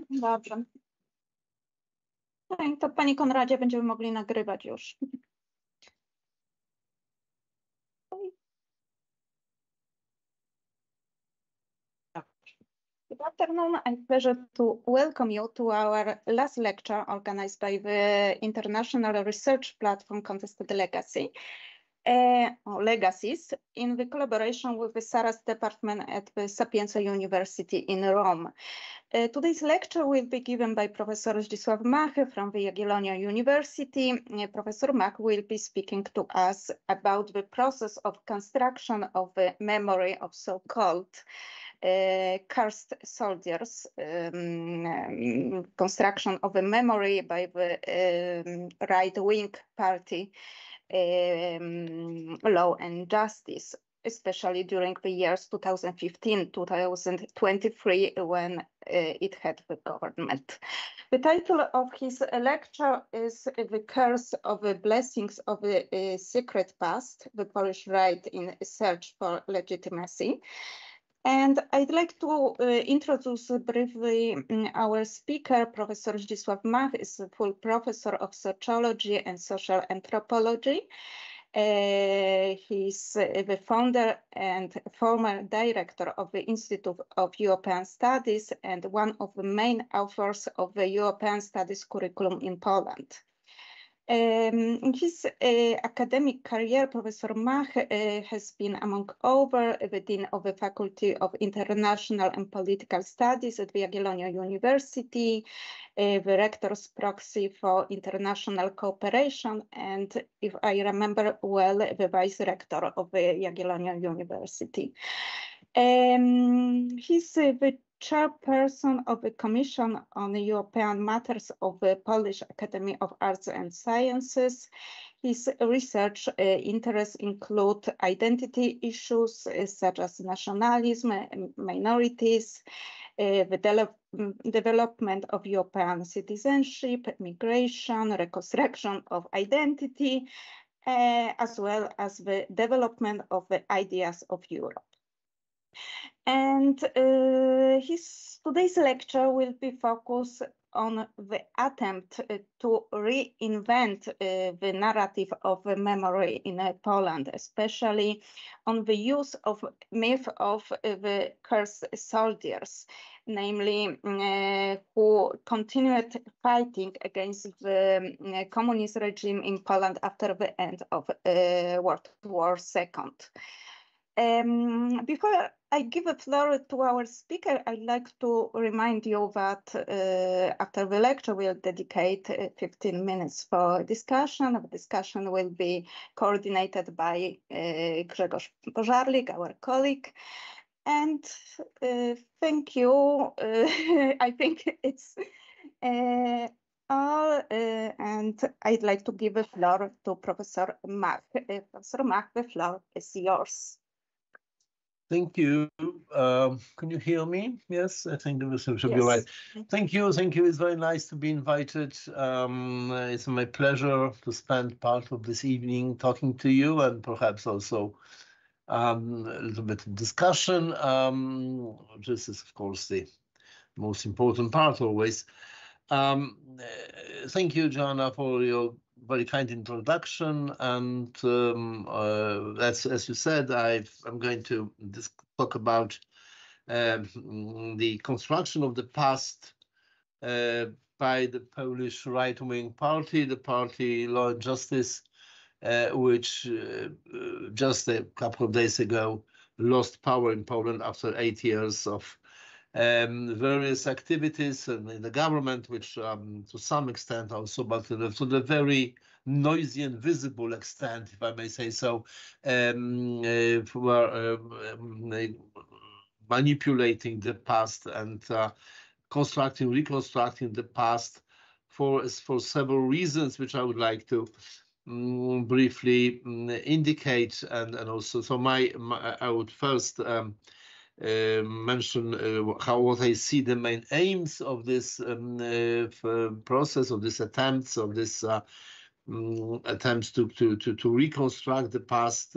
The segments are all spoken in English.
Dobrze. No i to Panie Konradzie będziemy mogli nagrywać już. Good afternoon. I have pleasure to welcome you to our last lecture organized by the International Research Platform Contested Legacy. Legacies in the collaboration with the Saras department at the Sapienza University in Rome. Today's lecture will be given by Professor Zdzisław Mach from the Jagiellonia University. Professor Mach will be speaking to us about the process of construction of the memory of so-called cursed soldiers, construction of a memory by the right-wing party, Law and Justice, especially during the years 2015-2023 when it had the government. The title of his lecture is The Curse of the Blessings of the Secret Past, the Polish Right in Search for Legitimacy. And I'd like to introduce briefly our speaker. Professor Zdzisław Mach is a full professor of sociology and social anthropology. He's the founder and former director of the Institute of European Studies and one of the main authors of the European Studies curriculum in Poland. In his academic career, Professor Mach has been, among other, the Dean of the Faculty of International and Political Studies at the Jagiellonia University, the Rector's Proxy for International Cooperation, and, if I remember well, the Vice Rector of the Jagiellonia University. He's the chairperson of the Commission on European Matters of the Polish Academy of Arts and Sciences. His research interests include identity issues such as nationalism, minorities, the development of European citizenship, migration, reconstruction of identity, as well as the development of the ideas of Europe. And today's lecture will be focused on the attempt to reinvent the narrative of memory in Poland, especially on the use of myth of the cursed soldiers, namely who continued fighting against the communist regime in Poland after the end of World War II. Before I give the floor to our speaker, I'd like to remind you that after the lecture, we'll dedicate 15 minutes for discussion. The discussion will be coordinated by Grzegorz Pożarlik, our colleague. And thank you. I think it's all. And I'd like to give the floor to Professor Mach. Professor Mach, the floor is yours. Thank you. Can you hear me? Yes, I think this should be right. Thank you. Thank you. It's very nice to be invited. It's my pleasure to spend part of this evening talking to you and perhaps also a little bit of discussion. This is, of course, the most important part always. Thank you, Joanna, for your very kind introduction, and as you said, I'm going to talk about the construction of the past by the Polish right-wing party, the party Law and Justice, which just a couple of days ago lost power in Poland after 8 years of various activities in the government, which to some extent also, but to the very noisy and visible extent, if I may say so, were manipulating the past and reconstructing the past for several reasons, which I would like to briefly indicate, and also, so I would first mention what I see the main aims of this process, of this attempts, to reconstruct the past,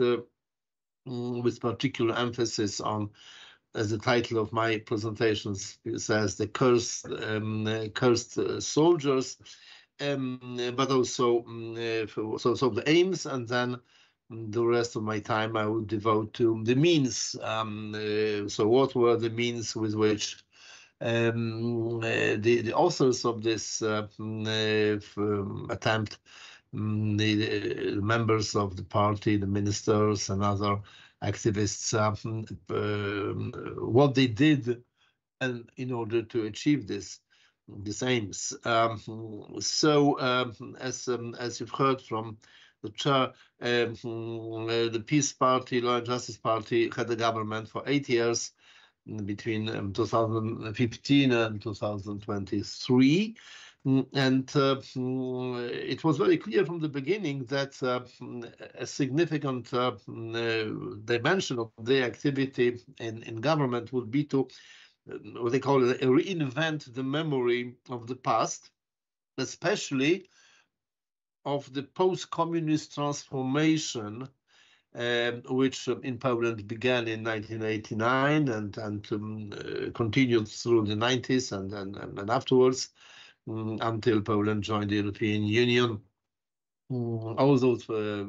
with particular emphasis on as the title of my presentation says, the cursed soldiers, but also so the aims, and then the rest of my time I will devote to the means. So what were the means with which the authors of this attempt, the members of the party, the ministers and other activists, what they did and in order to achieve these aims. As you've heard from the chair, the Peace Party, Law and Justice Party, had the government for 8 years between 2015 and 2023. And it was very clear from the beginning that a significant dimension of their activity in government would be to what they call reinvent the memory of the past, especially of the post-communist transformation, which in Poland began in 1989 and continued through the 90s and afterwards, until Poland joined the European Union. Also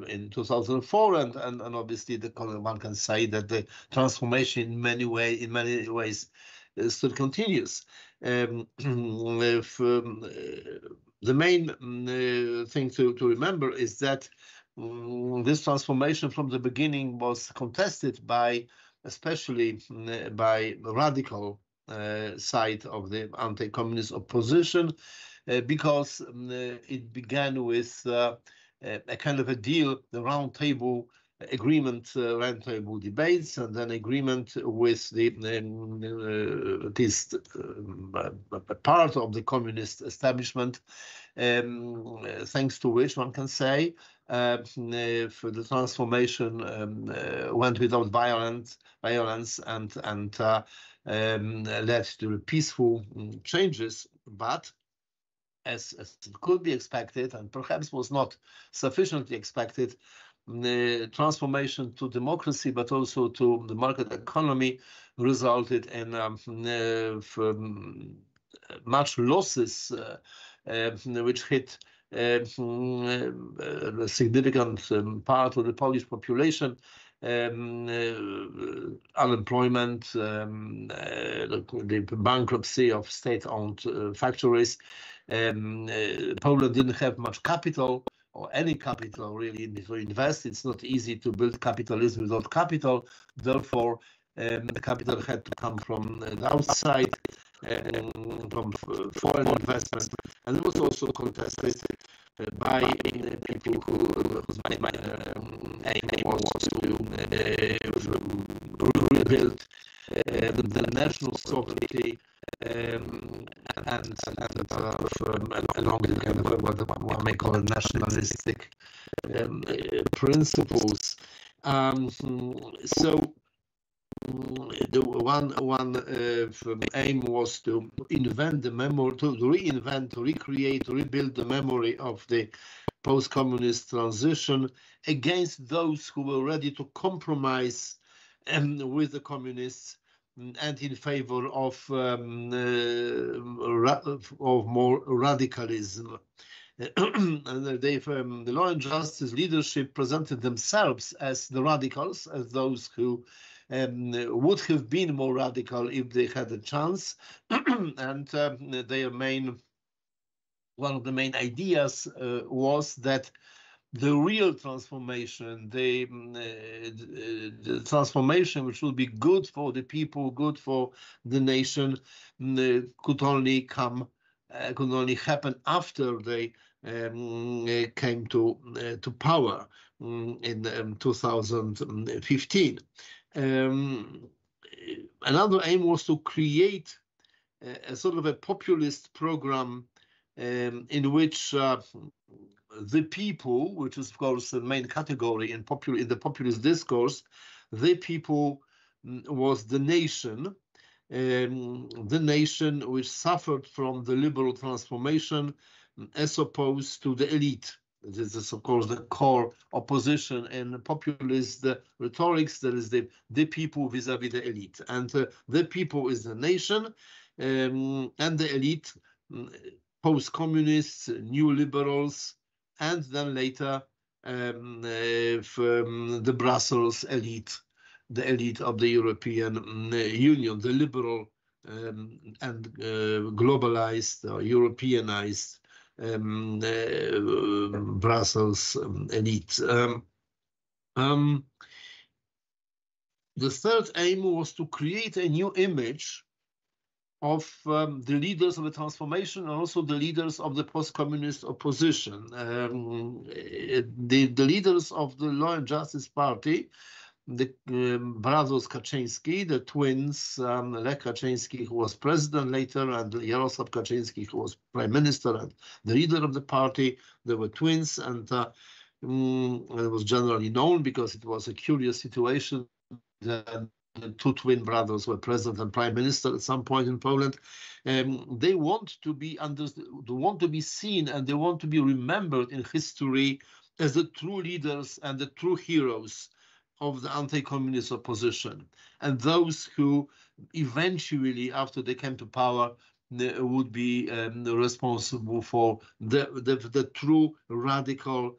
in 2004, and obviously one can say that the transformation in many ways still continues. The main thing to remember is that this transformation from the beginning was contested especially by radical side of the anti-communist opposition, because it began with a kind of a deal, the roundtable agreement, roundtable debates, and then agreement with this part of the communist establishment, thanks to which one can say for the transformation went without violence and led to peaceful changes, but as it could be expected, and perhaps was not sufficiently expected, the transformation to democracy, but also to the market economy, resulted in much losses, which hit a significant part of the Polish population. Unemployment, the bankruptcy of state-owned factories. Poland didn't have much capital, or any capital really, to invest. It's not easy to build capitalism without capital. Therefore, the capital had to come from the outside, from foreign investment, and it was also contested by people whose main aim was to rebuild the national sovereignty and along with kind of what one may call nationalistic principles. So the one aim was to invent the memory, to reinvent, to recreate, to rebuild the memory of the post-communist transition against those who were ready to compromise with the communists and in favor of more radicalism. And the Law and Justice leadership presented themselves as the radicals, as those who would have been more radical if they had a chance. And one of the main ideas was that the real transformation, the transformation which will be good for the people, good for the nation, could only happen after they came to power in 2015. Another aim was to create a sort of a populist program in which the people, which is of course the main category in the populist discourse, the people was the nation which suffered from the liberal transformation, as opposed to the elite. This is, of course, the core opposition in populist rhetorics. There is the people vis-à-vis the elite. And the people is the nation, and the elite, post-communists, new liberals, and then later the Brussels elite, the elite of the European Union, the liberal and globalized or Europeanized Brussels elite. The third aim was to create a new image of the leaders of the transformation and also the leaders of the post-communist opposition. The leaders of the Law and Justice Party, the brothers Kaczynski, the twins, Lech Kaczynski, who was president later, and Jarosław Kaczynski, who was prime minister and the leader of the party. They were twins, and it was generally known because it was a curious situation that the two twin brothers were president and prime minister at some point in Poland. They want to be they want to be seen, and they want to be remembered in history as the true leaders and the true heroes of the anti-communist opposition, and those who eventually, after they came to power, would be responsible for the true radical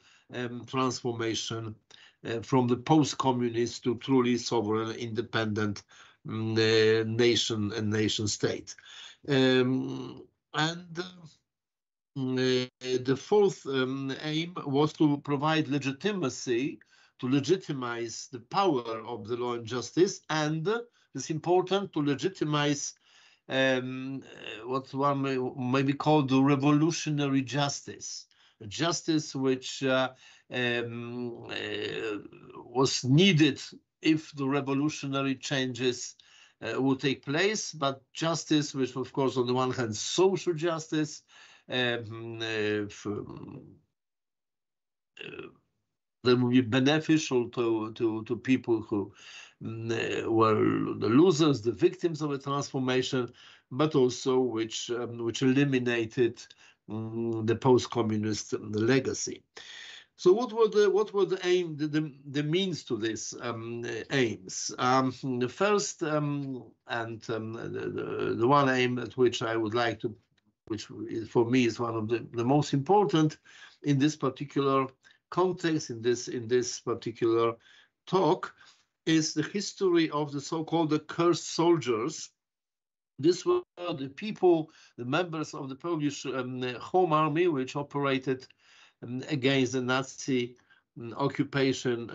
transformation from the post-communist to truly sovereign, independent nation and nation state. And the fourth aim was to provide legitimacy, to legitimize the power of the law and justice, and it's important to legitimize what one may maybe call the revolutionary justice, a justice which was needed if the revolutionary changes would take place, but justice which, of course, on the one hand, social justice, that would be beneficial to people who were the losers, the victims of a transformation, but also which eliminated the post-communist legacy. So what were the aim, the means to this aims? The first and the one aim at which I would like to, which for me is one of the most important in this particular context, in this particular talk, is the history of the so-called the cursed soldiers. These were the people, the members of the Polish Home Army, which operated against the Nazi occupation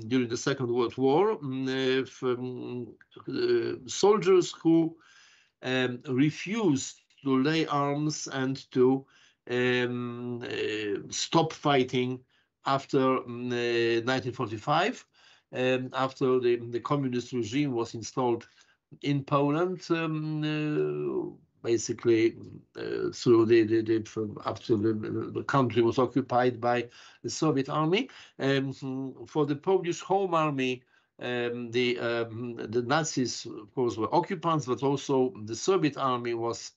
during the Second World War. Soldiers who refused to lay arms and to stop fighting after 1945, after the communist regime was installed in Poland, basically through after the country was occupied by the Soviet army. For the Polish Home Army, the Nazis, of course, were occupants, but also the Soviet army was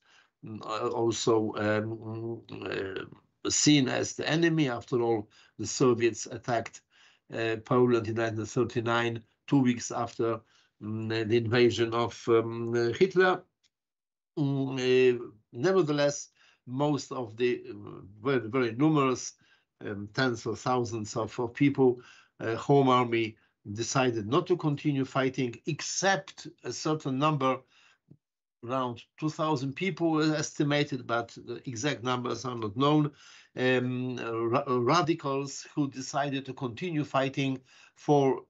also seen as the enemy. After all, the Soviets attacked Poland in 1939, 2 weeks after the invasion of Hitler. Nevertheless, most of the very, very numerous tens of thousands of people, Home Army decided not to continue fighting, except a certain number, around 2,000 people were estimated, but the exact numbers are not known, radicals who decided to continue fighting for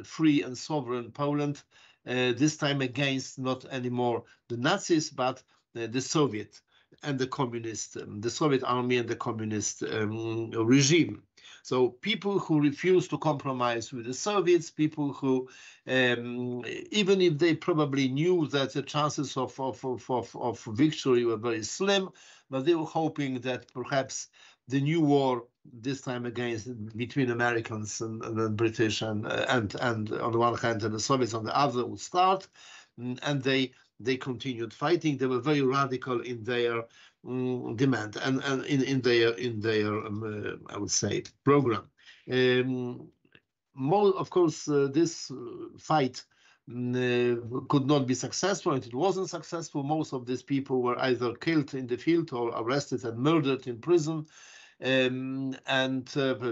free and sovereign Poland, this time against not anymore the Nazis, but the Soviet and the communist, the Soviet army and the communist regime. So people who refused to compromise with the Soviets, people who, even if they probably knew that the chances of victory were very slim, but they were hoping that perhaps the new war, this time between Americans and British and on the one hand and the Soviets on the other, would start, and they they continued fighting. They were very radical in their demand and in their I would say program. Of course, this fight could not be successful, and it wasn't successful. Most of these people were either killed in the field or arrested and murdered in prison. The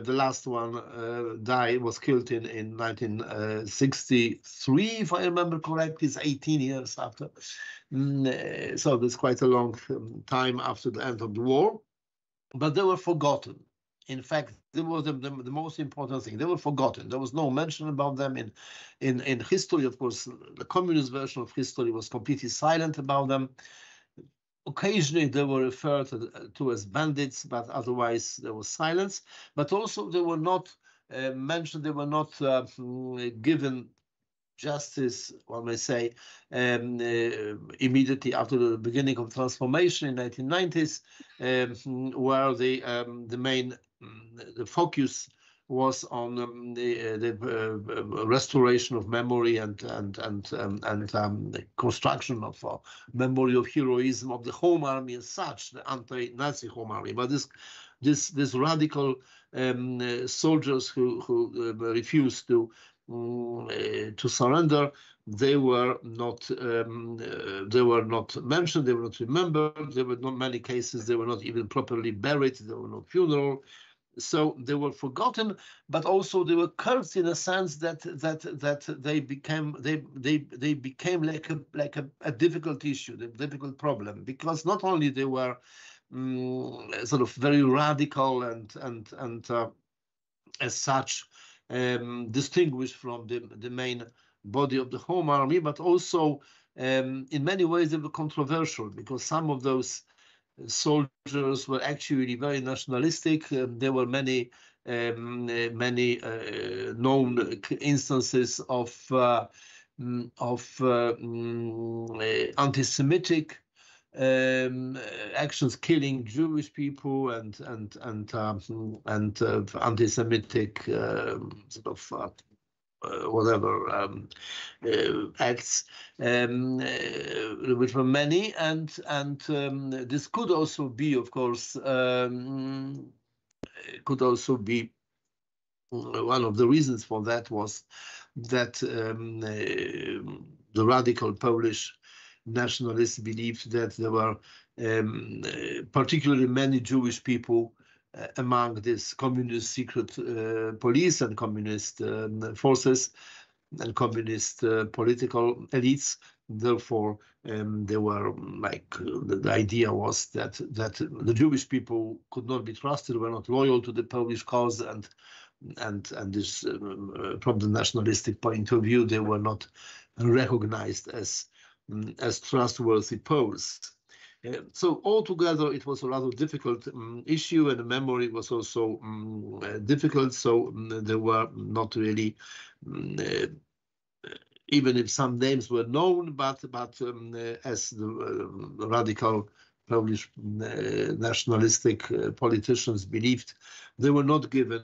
last one was killed in 1963, if I remember correctly. It's 18 years after. So that's quite a long time after the end of the war. But they were forgotten. In fact, it was the most important thing. They were forgotten. There was no mention about them in history. Of course, the communist version of history was completely silent about them. Occasionally, they were referred to as bandits, but otherwise there was silence. But also, they were not mentioned. They were not given justice, one may say, immediately after the beginning of transformation in 1990s, where the focus was on the restoration of memory and the construction of a memory of heroism of the Home Army as such, the anti-Nazi Home Army. But this radical soldiers who refused to surrender, they were not mentioned. They were not remembered. There were not many cases. They were not even properly buried. There were no funeral. So they were forgotten, but also they were cursed in a sense that they became like a difficult issue, a difficult problem, because not only they were sort of very radical and as such distinguished from the main body of the Home Army, but also in many ways they were controversial, because some of those soldiers were actually very nationalistic. There were many known instances of anti-Semitic actions, killing Jewish people and anti-Semitic sort of acts, which were many, and this could also be, of course, could also be one of the reasons for that was that the radical Polish nationalists believed that there were particularly many Jewish people among this communist secret police and communist forces and communist political elites. Therefore, they were like the idea was that the Jewish people could not be trusted, were not loyal to the Polish cause, and this from the nationalistic point of view, they were not recognized as trustworthy Poles. So altogether, it was a rather difficult issue, and the memory was also difficult. So there were not really, even if some names were known, but as the radical Polish nationalistic politicians believed, they were not given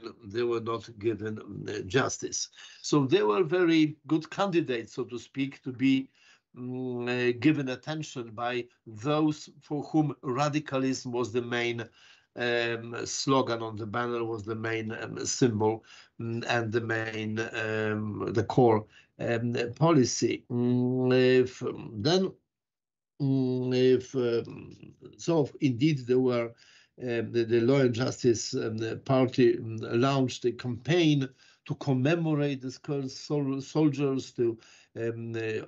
justice. So they were very good candidates, so to speak, to be given attention by those for whom radicalism was the main slogan on the banner, was the main symbol, and the main the core policy. So indeed there were the Law and Justice Party launched a campaign to commemorate these soldiers, to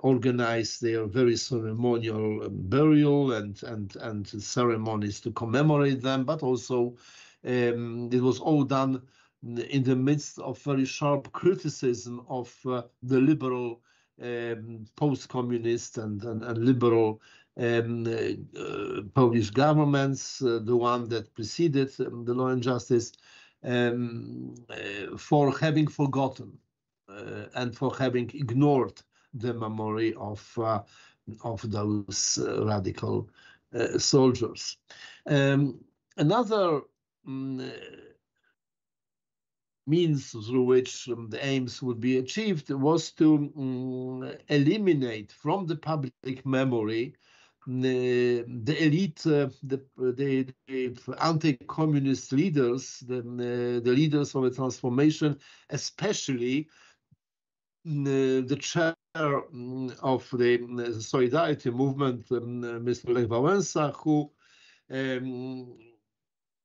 organize their very ceremonial burial and ceremonies to commemorate them, but also it was all done in the midst of very sharp criticism of the liberal post-communist and liberal Polish governments, the one that preceded the Law and Justice, for having forgotten and for having ignored the memory of those radical soldiers. Another means through which the aims would be achieved was to eliminate from the public memory the elite, the anti-communist leaders, the leaders of a transformation, especially the chair of the Solidarity movement, Mr. Lech Wałęsa, who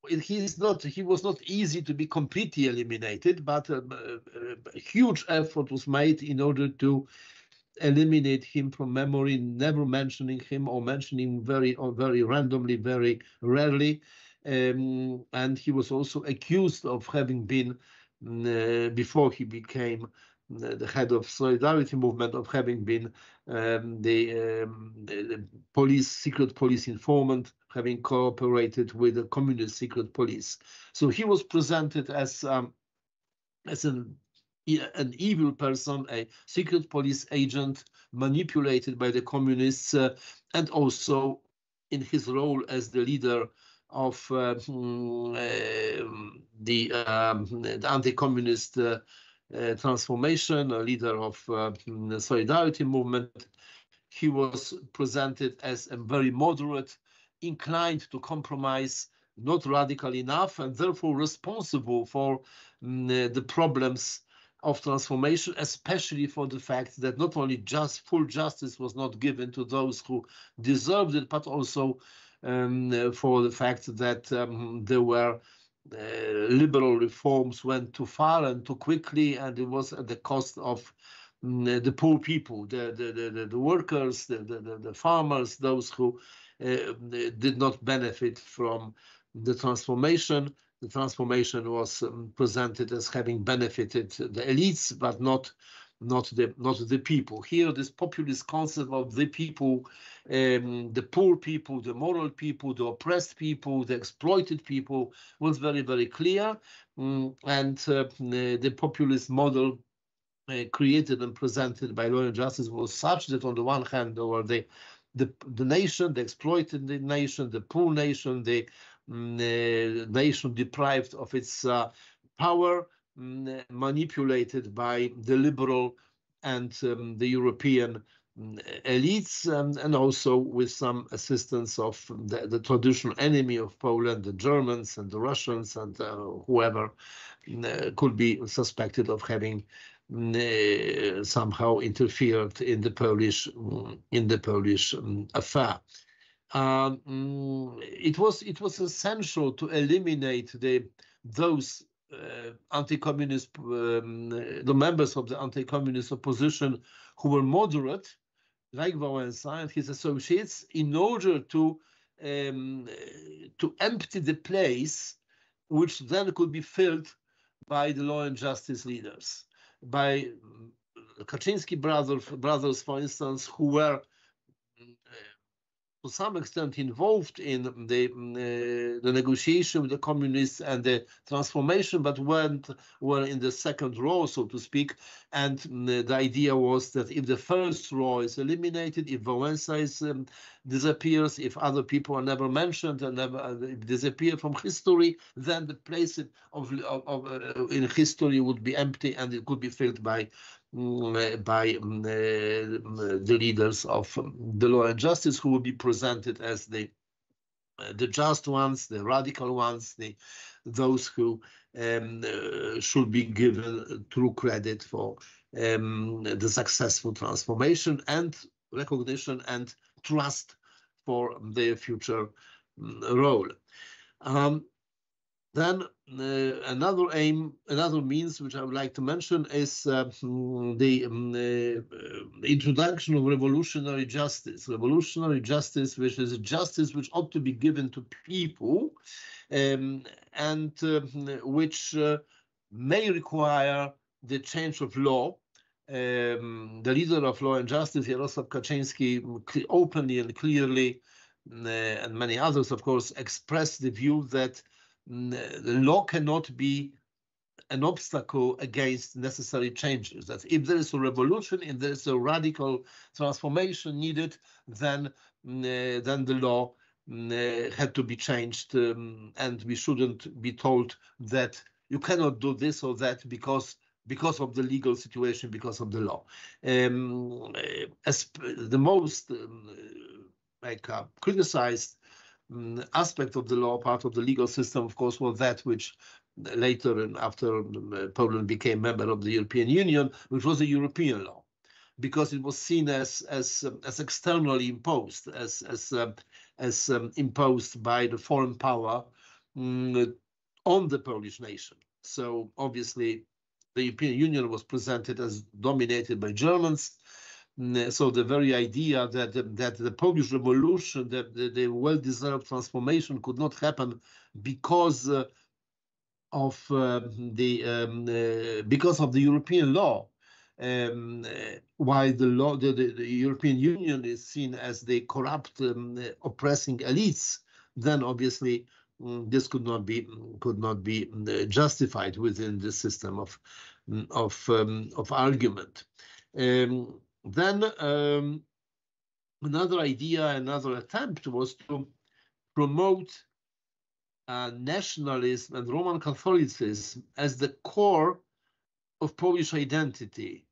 he was not easy to be completely eliminated, but a huge effort was made in order to eliminate him from memory, never mentioning him or mentioning very randomly, very rarely. And he was also accused of having been, before he became the head of Solidarity movement, of having been the police, secret police informant, having cooperated with the communist secret police. So he was presented as an evil person, a secret police agent manipulated by the communists, and also in his role as the leader of the anti-communist transformation, a leader of the Solidarity movement. He was presented as a very moderate, inclined to compromise, not radical enough, and therefore responsible for the problems of transformation, especially for the fact that not only just full justice was not given to those who deserved it, but also for the fact that there were liberal reforms went too far and too quickly, and it was at the cost of the poor people, the workers, the farmers, those who did not benefit from the transformation. The transformation was presented as having benefited the elites, but not the people. Here, this populist concept of the people, the poor people, the moral people, the oppressed people, the exploited people, was very, very clear. And the populist model created and presented by Law and Justice was such that on the one hand, there were the nation, the exploited nation, the poor nation, the nation deprived of its power, manipulated by the liberal and the European elites, and also with some assistance of the traditional enemy of Poland, the Germans and the Russians and whoever could be suspected of having somehow interfered in the Polish affair. It was essential to eliminate those anti-communist, the members of the anti-communist opposition who were moderate, like Wałęsa and his associates, in order to empty the place, which then could be filled by the Law and Justice leaders, by Kaczynski brothers, for instance, who were to some extent involved in the negotiation with the communists and the transformation, but were in the second row, so to speak. And the idea was that if the first row is eliminated, if Wałęsa disappears, if other people are never mentioned and never disappear from history, then the place in history would be empty and it could be filled by the leaders of the Law and Justice, who will be presented as the just ones, the radical ones, those who should be given true credit for the successful transformation and recognition and trust for their future role. Then another means which I would like to mention is the introduction of revolutionary justice. Revolutionary justice, which is a justice which ought to be given to people, and which may require the change of law. The leader of Law and Justice, Jarosław Kaczynski, openly and clearly, and many others, of course, expressed the view that the law cannot be an obstacle against necessary changes. That if there is a revolution, if there is a radical transformation needed, then the law had to be changed, and we shouldn't be told that you cannot do this or that because of the legal situation, because of the law. As the most criticized aspect of the law, part of the legal system, of course, was that which later and after Poland became member of the European Union, which was a European law, because it was seen as externally imposed, as imposed by the foreign power on the Polish nation. So obviously, the European Union was presented as dominated by Germans. So the very idea that the Polish Revolution, that the well-deserved transformation could not happen because of the European law, while the European Union is seen as the corrupt, oppressing elites, then obviously this could not be justified within the system of argument. Then another idea, another attempt was to promote nationalism and Roman Catholicism as the core of Polish identity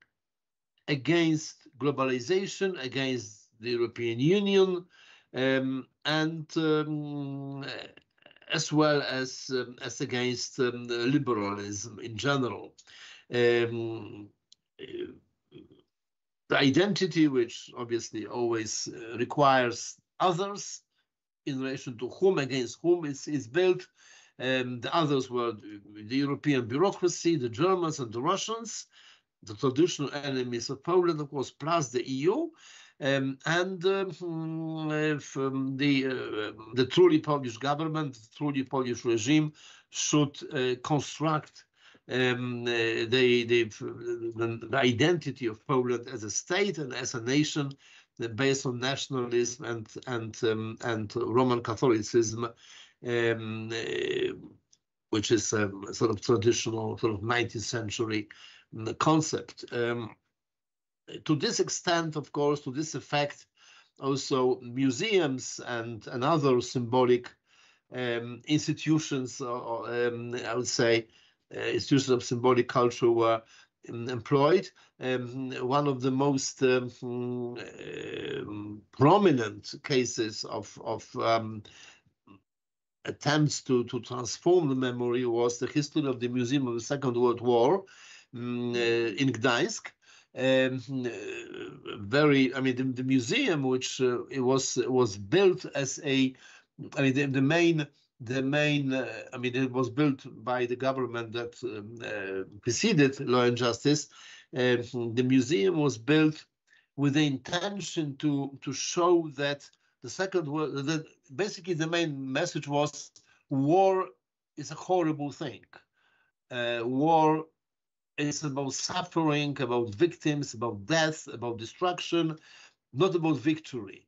against globalization, against the European Union, and as well as against liberalism in general. The identity, which obviously always requires others in relation to whom, against whom is built. The others were the European bureaucracy, the Germans and the Russians, the traditional enemies of Poland, of course, plus the EU. And the truly Polish government, the truly Polish regime should construct the identity of Poland as a state and as a nation based on nationalism and Roman Catholicism, which is a sort of traditional, sort of 19th century concept. To this extent, of course, to this effect, also museums and other symbolic institutions, I would say, institutions of symbolic culture were employed. One of the most prominent cases of attempts to transform the memory was the history of the Museum of the Second World War in Gdańsk. The museum, which it was built as a, it was built by the government that preceded Law and Justice. The museum was built with the intention to show that the Second World, that basically the main message was war is a horrible thing. War is about suffering, about victims, about death, about destruction, not about victory.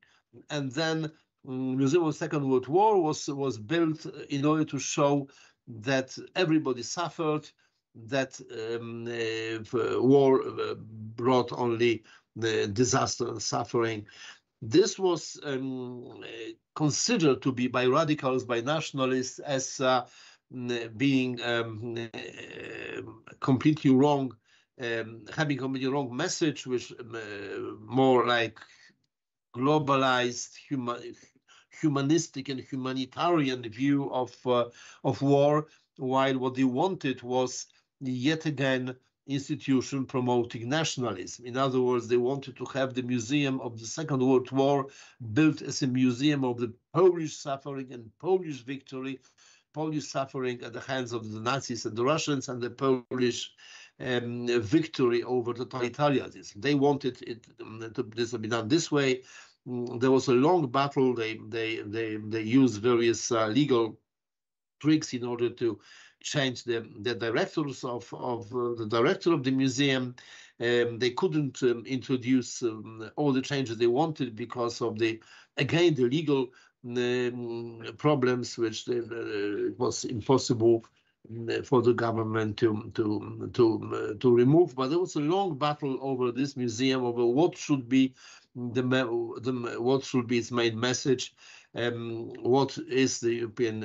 And then Museum of the Second World War was built in order to show that everybody suffered, that war brought only the disaster and suffering. This was considered to be by radicals, by nationalists, as being completely wrong, having a completely wrong message, which more like globalized, humanistic and humanitarian view of war, while what they wanted was yet again institution promoting nationalism. In other words, they wanted to have the Museum of the Second World War built as a museum of the Polish suffering and Polish victory, Polish suffering at the hands of the Nazis and the Russians, and the Polish victory over totalitarianism. They wanted this to be done this way. There was a long battle. They used various legal tricks in order to change the directors of the director of the museum. They couldn't introduce all the changes they wanted because of the legal problems, which it was impossible for the government to remove. But there was a long battle over this museum, over what should be what should be its main message. what is the European,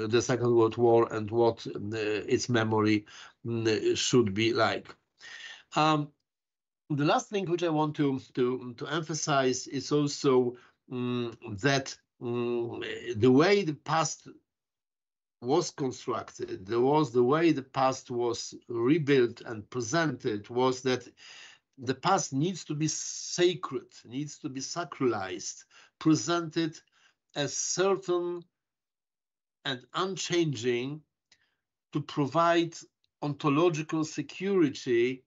the Second World War, and what its memory should be like. The last thing which I want to emphasize is also that the way the past was constructed, the way the past was rebuilt and presented was that the past needs to be sacred, needs to be sacralized, presented as certain and unchanging to provide ontological security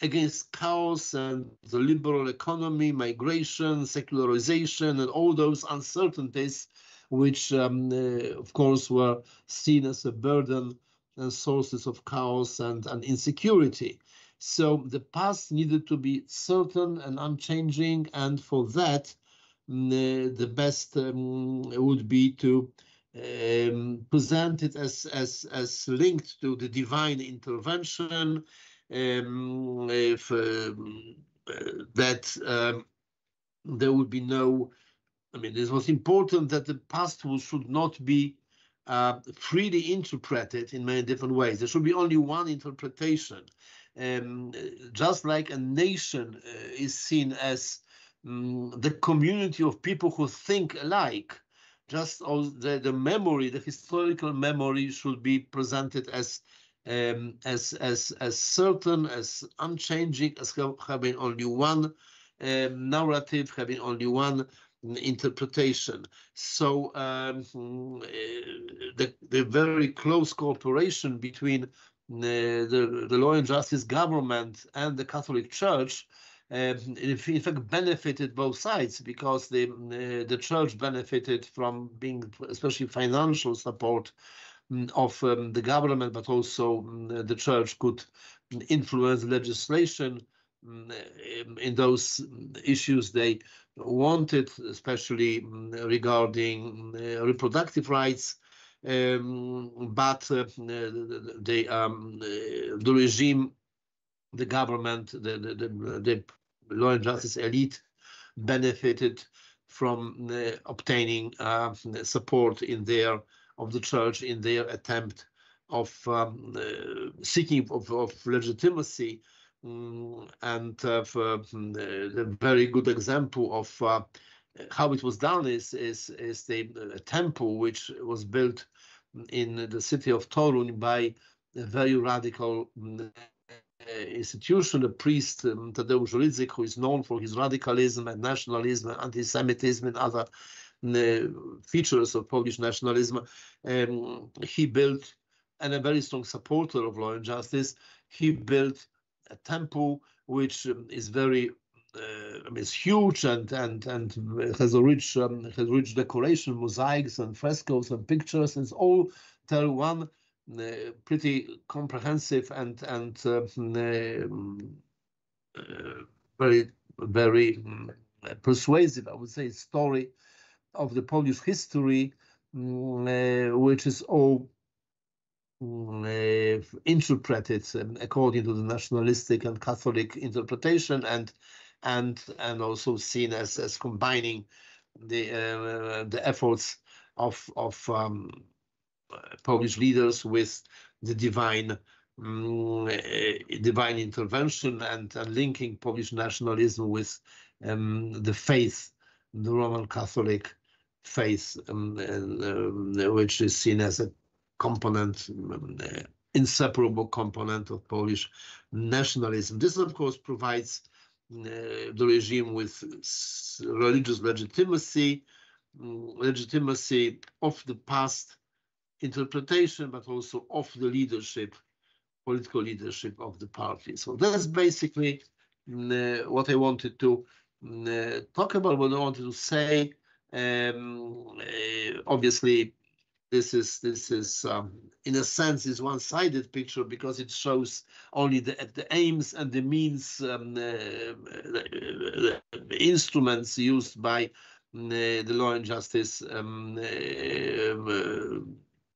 against chaos and the liberal economy, migration, secularization, and all those uncertainties which, of course, were seen as a burden and sources of chaos and insecurity. So the past needed to be certain and unchanging, and for that, the best would be to present it as linked to the divine intervention, that there would be no, I mean, it was important that the past should not be freely interpreted in many different ways. There should be only one interpretation. Just like a nation is seen as the community of people who think alike, just as the memory, the historical memory, should be presented as certain, as unchanging, as having only one narrative, having only one interpretation. So the very close cooperation between the Law and Justice government and the Catholic Church in fact benefited both sides, because the Church benefited from being especially financial support of the government, but also the Church could influence legislation in those issues they wanted, especially regarding reproductive rights. But the regime, the government, the Law and Justice elite benefited from obtaining support of the Church in their attempt of seeking of legitimacy. And the very good example of how it was done is the temple which was built in the city of Torun by a very radical institution, a priest, Tadeusz Rydzyk, who is known for his radicalism and nationalism and anti-Semitism and other features of Polish nationalism. He built, and a very strong supporter of Law and Justice, he built a temple which is very, I mean, it's huge and has a rich decoration, mosaics and frescoes and pictures. And it's all tell one pretty comprehensive and very persuasive, I would say, story of the Polish history, which is all interpreted according to the nationalistic and Catholic interpretation, and also seen as combining the efforts of Polish leaders with the divine intervention, and linking Polish nationalism with the faith, the Roman Catholic faith, which is seen as a component, inseparable component of Polish nationalism. This, of course, provides the regime with religious legitimacy of the past interpretation, but also of the leadership, political leadership of the party. So that's basically what I wanted to talk about, what I wanted to say. Obviously, this is in a sense is one-sided picture, because it shows only the aims and the means, the instruments used by the Law and Justice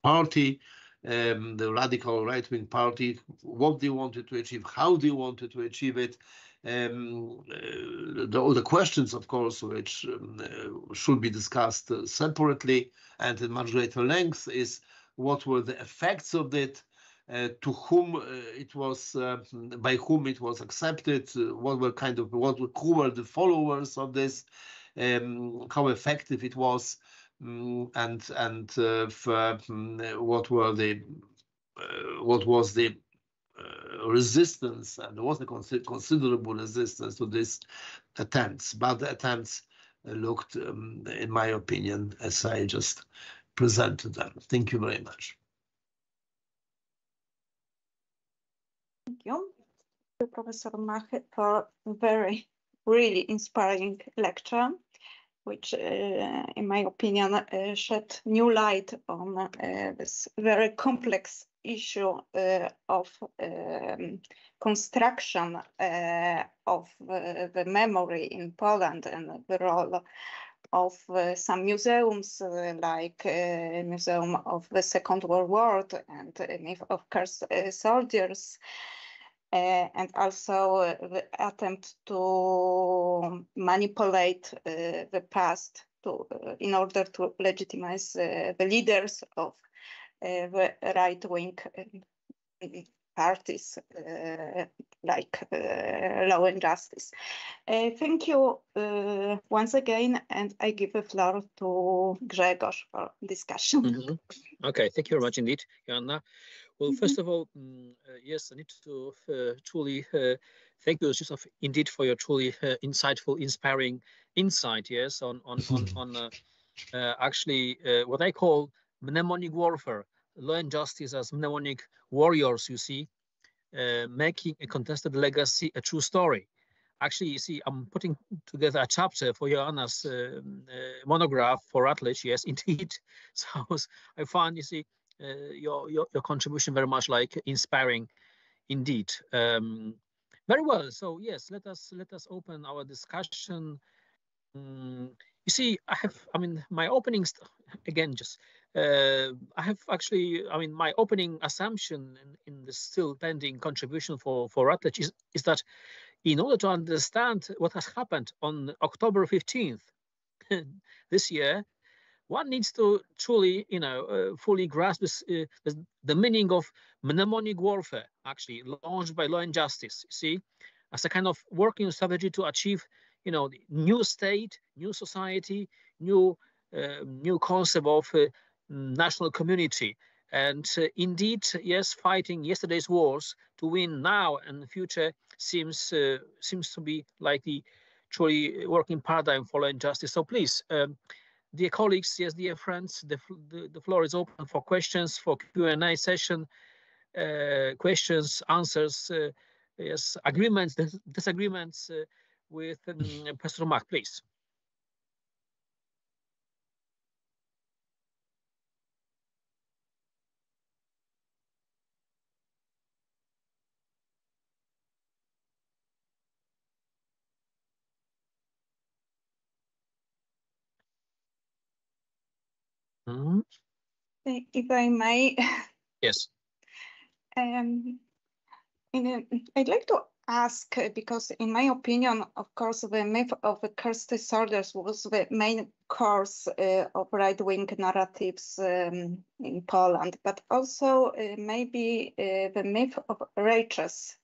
party, the radical right-wing party, what they wanted to achieve, how they wanted to achieve it. all the questions, of course, which should be discussed separately and in much greater length is what were the effects of it, to whom it was, by whom it was accepted, what were who were the followers of this, how effective it was, and what was the resistance, and there was a considerable resistance to these attempts, but the attempts looked, in my opinion, as I just presented them. Thank you very much. Thank you, Professor Mach, for a really inspiring lecture, which, in my opinion, shed new light on this very complex issue of construction of the memory in Poland, and the role of some museums, like Museum of the Second World War and Myth of Cursed Soldiers, and also the attempt to manipulate the past in order to legitimize the leaders of the right-wing parties, like Law and Justice. Thank you once again, and I give the floor to Grzegorz for discussion. Okay, thank you very much indeed, Joanna. Well, first of all, yes, I need to truly thank you, Yusuf, indeed, for your truly insightful, inspiring insight, yes, on actually what I call mnemonic warfare, law and justice as mnemonic warriors, you see, making a contested legacy a true story. Actually, you see, I'm putting together a chapter for Joanna's monograph for Routledge, yes, indeed. So I found, you see, your contribution very much like inspiring indeed. Very well. So yes, let us open our discussion. You see, my opening again, just I have actually, my opening assumption in the still pending contribution for Routledge is that in order to understand what has happened on October 15th this year, one needs to truly, fully grasp this, the meaning of mnemonic warfare, actually launched by Law and Justice. You see, as a kind of working strategy to achieve, new state, new society, new concept of national community, and indeed, yes, fighting yesterday's wars to win now and the future seems to be like the truly working paradigm for Law and Justice. So please. Dear colleagues, yes, dear friends, the floor is open for questions, for Q&A session, questions, answers, yes, agreements, disagreements with Professor Mach, please. If I may. Yes. I'd like to ask, because in my opinion, of course, the myth of the cursed soldiers was the main cause of right-wing narratives in Poland, but also maybe the myth of righteous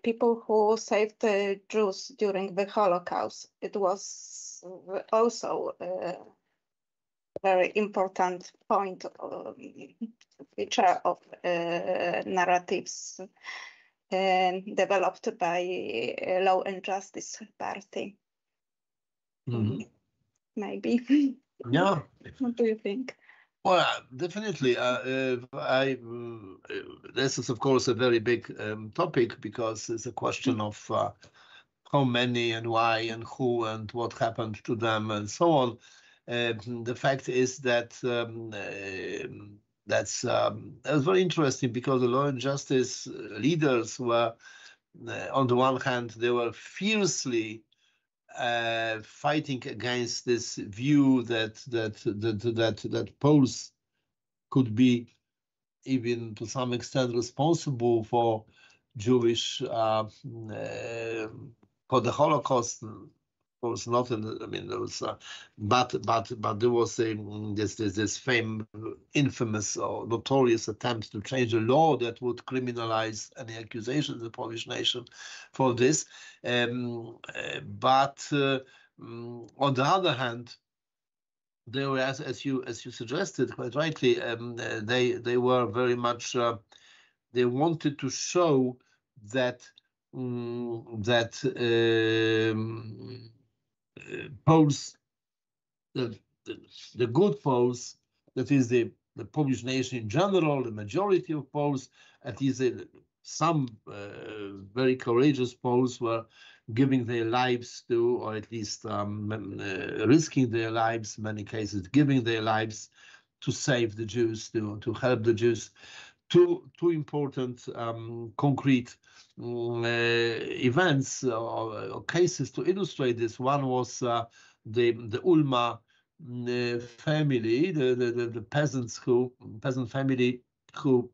people who saved Jews during the Holocaust. It was also very important point, feature of narratives developed by Law and Justice Party. Maybe. Yeah. What do you think? Well, definitely. This is, of course, a very big topic, because it's a question of how many and why and who and what happened to them and so on. The fact is that that's very interesting, because the Law and Justice leaders were, on the one hand, they were fiercely fighting against this view that Poles could be, even to some extent, responsible for Jewish for the Holocaust. Was not in. I mean, there was, but there was this famous, infamous or notorious attempt to change the law that would criminalize any accusation of the Polish nation for this. But on the other hand, they were, as you suggested quite rightly, they were very much. They wanted to show that Poles, the good Poles, that is the Polish nation in general, the majority of Poles, at least some very courageous Poles were giving their lives to, or at least risking their lives, in many cases giving their lives to save the Jews, to help the Jews. Two important concrete events or cases to illustrate this. One was the Ulma family, the peasant family who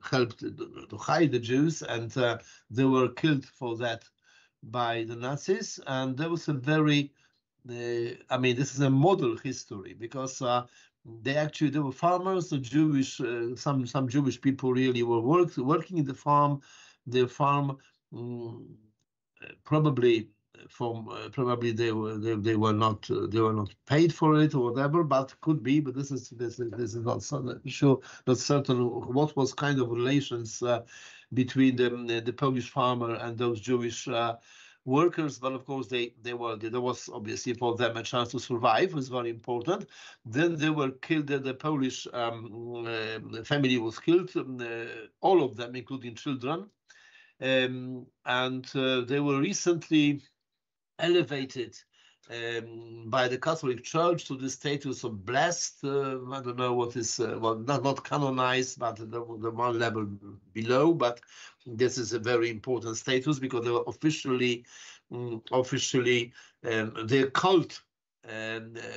helped to hide the Jews, and they were killed for that by the Nazis. And there was a very I mean, this is a model history, because they were farmers, the Jewish, some Jewish people really were working in the farm. The farm probably they were not paid for it or whatever, but could be. But this is not sure, not certain what was kind of relations between the Polish farmer and those Jewish workers. But of course there was obviously for them a chance to survive, was very important. Then they were killed. The Polish family was killed, all of them, including children, and they were recently elevated by the Catholic Church to the status of blessed. I don't know what is, well, not canonized, but the one level below. But this is a very important status, because they were officially their cult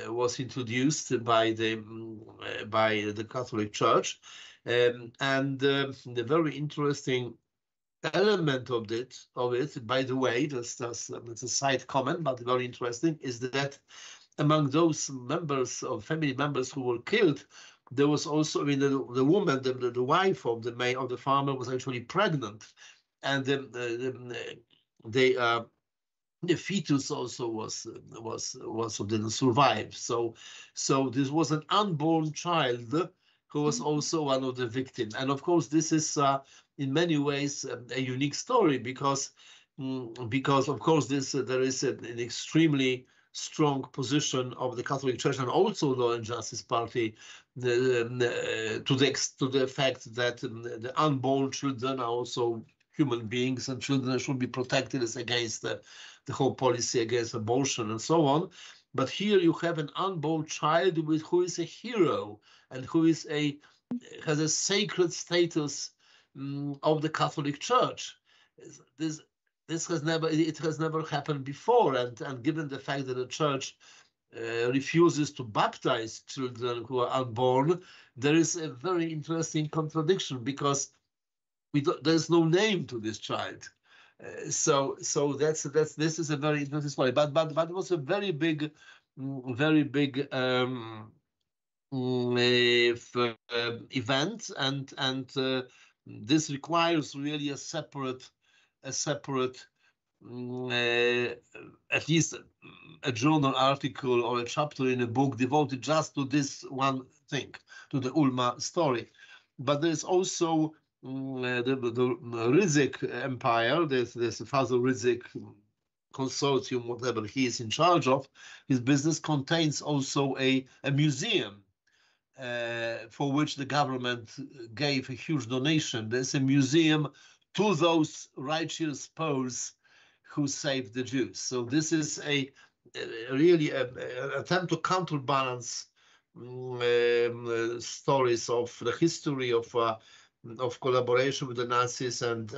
was introduced by the Catholic Church, and the very interesting element of it, by the way, that's a side comment, but very interesting, is that among those members of family members who were killed, there was also, I mean, the woman, the wife of the farmer was actually pregnant, and the fetus also didn't survive. So this was an unborn child who was also one of the victims. And of course, this is in many ways a unique story, because of course there is an extremely strong position of the Catholic Church and also Law and Justice Party to the fact that the unborn children are also human beings, and children should be protected against the whole policy against abortion and so on. But here you have an unborn child who is a hero and who has a sacred status of the Catholic Church. This has never happened before, and given the fact that the Church refuses to baptize children who are unborn, there is a very interesting contradiction, because there's no name to this child. So this is a very interesting story. But it was a very big event, and this requires really a separate at least a journal article or a chapter in a book devoted just to this one thing, to the Ulma story. But there's also the Rydzyk Empire. There's Father Rydzyk consortium, whatever he is in charge of. His business contains also a museum for which the government gave a huge donation. There's a museum to those righteous Poles who saved the Jews. So this is really an attempt to counterbalance stories of the history of collaboration with the Nazis and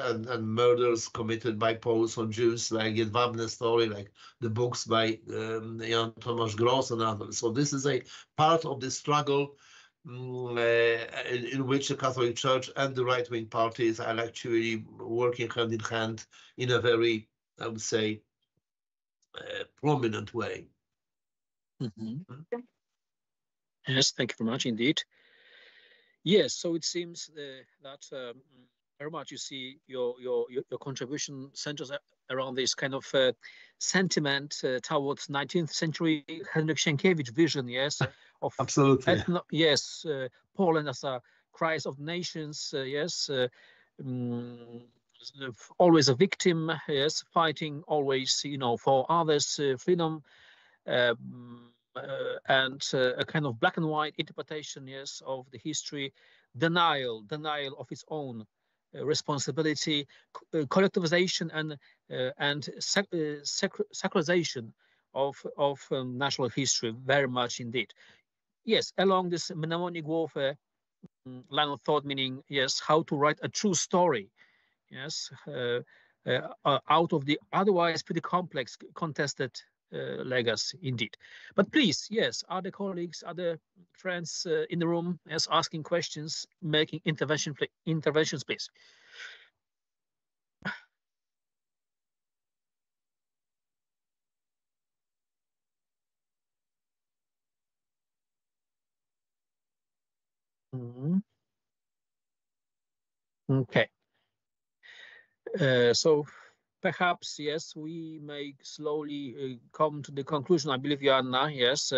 murders committed by Poles on Jews, like the Jedwabne story, like the books by Jan Tomasz Gross and others. So this is a part of the struggle in which the Catholic Church and the right-wing parties are actually working hand in hand in a very, I would say, prominent way. Yes, thank you very much indeed. Yes, so it seems that very much you see your contribution centers around this kind of sentiment towards 19th century Henryk Sienkiewicz vision, yes, of absolutely, yes, Poland as a crisis of nations, yes, always a victim, yes, fighting always, you know, for others' freedom. And a kind of black and white interpretation, yes, of the history, denial of its own responsibility, collectivization and sacralization of national history, very much indeed. Yes, along this mnemonic warfare line of thought, meaning yes, how to write a true story, yes, out of the otherwise pretty complex contested legacy indeed. But please, yes, other colleagues, other friends in the room, yes, asking questions, making interventions, please. Okay. So perhaps, yes, we may slowly come to the conclusion. I believe, Joanna, yes.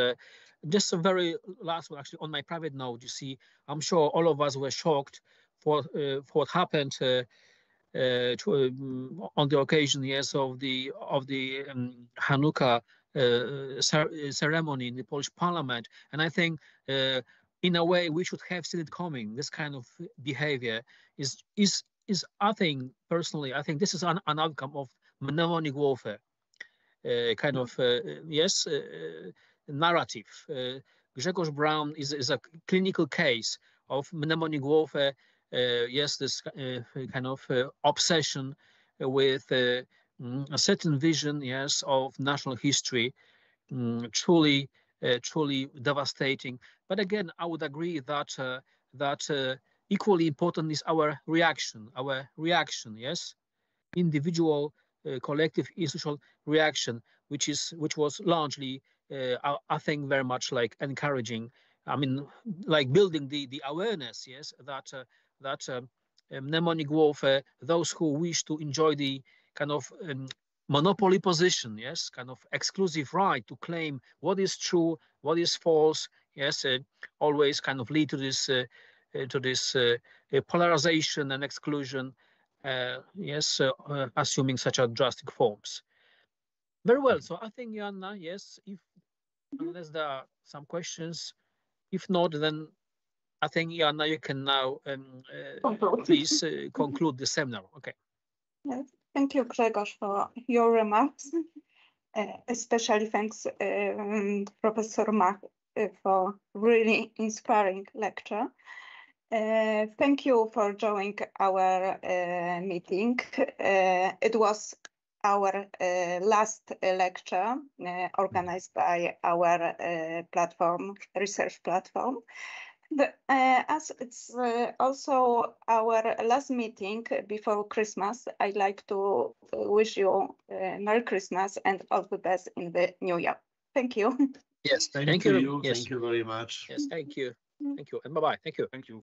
Just a very last one, actually, on my private note, you see, I'm sure all of us were shocked for what happened on the occasion, yes, of the Hanukkah ceremony in the Polish Parliament. And I think, in a way, we should have seen it coming. This kind of behavior is I think, personally, I think this is an outcome of mnemonic warfare, kind of, yes, narrative. Grzegorz Braun is a clinical case of mnemonic warfare, yes, this kind of obsession with a certain vision, yes, of national history, truly devastating. But again, I would agree that equally important is our reaction, yes, individual, collective, institutional reaction, which was largely, I think, very much like encouraging. I mean, like building the awareness, yes, that mnemonic warfare, those who wish to enjoy the kind of monopoly position, yes, kind of exclusive right to claim what is true, what is false, yes, always kind of lead to this polarization and exclusion, yes, assuming such a drastic forms. Very well. So I think, Joanna, yes, unless there are some questions, if not, then I think, Joanna, you can now please conclude the seminar. Okay. Yes. Thank you, Grzegorz, for your remarks. Especially thanks, Professor Mach, for really inspiring lecture. Thank you for joining our meeting. It was our last lecture organized by our platform, research platform. As it's also our last meeting before Christmas, I'd like to wish you Merry Christmas and all the best in the new year. Thank you. Yes, thank you. Yes. Thank you very much. Yes, thank you. Thank you. And bye-bye. Thank you. Thank you.